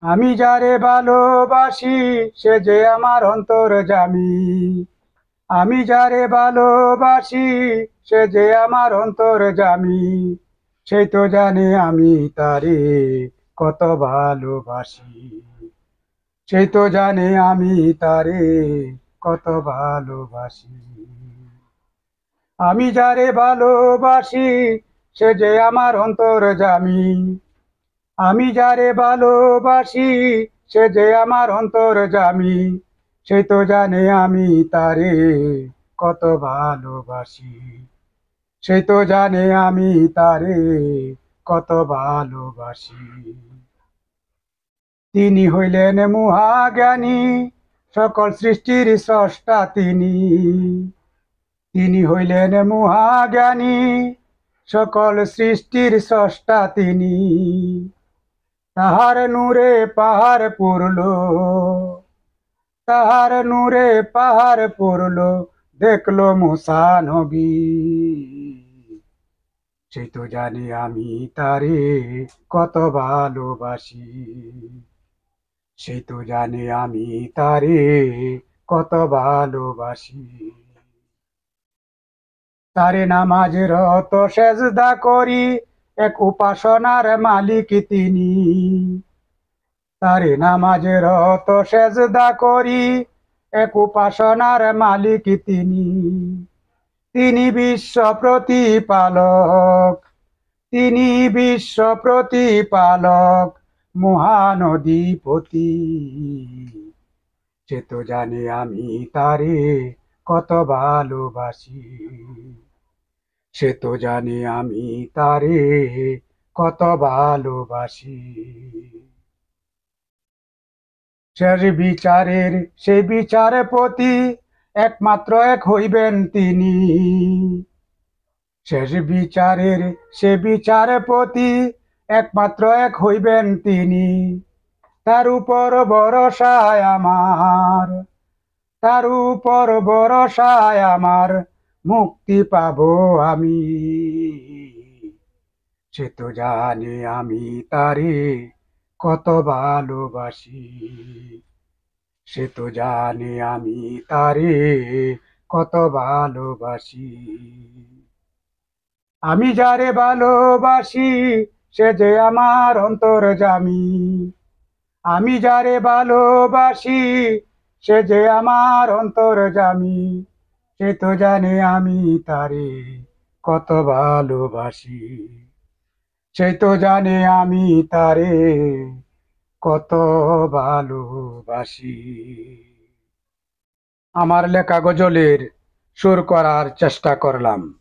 আমি যারে ভালোবাসি সে যে আমার অন্তর্যামী। আমি যারে ভালোবাসি সে যে আমার অন্তর্যামী। সেই তো জানে আমি তারে কত ভালোবাসি। সেই তো জানে আমি তারে কত ভালোবাসি। আমি যারে ভালোবাসি সে যে আমার অন্তর্যামী। আমি যারে ভালোবাসি সে যে আমার অন্তর্যামী। সে তো জানে আমি তারে কত ভালোবাসি। সে তো জানে আমি তারে কত ভালোবাসি। তিনি হইলেন মহাজ্ঞানী, সকল সৃষ্টির স্রষ্টা তিনি। তিনি হইলেন মহাজ্ঞানী, সকল সৃষ্টির স্রষ্টা তিনি। তাহার নূরে পাহাড় পুরলো, তাহার নূরে পাহাড় পুরলো, দেখলো মুসা নবী। সে তো জানি আমি তারে কত ভালোবাসি। সে তো জানে আমি তারে কত ভালোবাসি। তারে নামাজে রত সেজদা করি, এক উপাসনার মালিক তিনি। তারে নামাজে রত সেজদা করি, এক উপাসনার মালিক তিনি। তিনি বিশ্ব প্রতিপালক, তিনি বিশ্ব প্রতিপালক, মহানদীপতি। সে তো জানে আমি তারে কত ভালোবাসি। সে তো জানে আমি তারে কত ভালোবাসি। শেষ বিচারের সেই বিচারপতি, একমাত্র এক হইবেন তিনি। শেষ বিচারের সে বিচারপতি, একমাত্র এক হইবেন তিনি। তার উপর ভরসায় আমার, তার উপর ভরসায় আমার, মুক্তি পাবো আমি। সে তো জানে আমি তারে কত ভালোবাসি। সে তো জানে আমি তারে কত ভালোবাসি। আমি যারে ভালোবাসি সে যে আমার অন্তর্যামী। আমি যারে ভালোবাসি সে যে আমার অন্তর্যামী। সে তো জানে আমি তারে কত ভালোবাসি। সে তো জানে আমি তারে কত ভালোবাসি। আমার লেখা গজলের সুর করার চেষ্টা করলাম।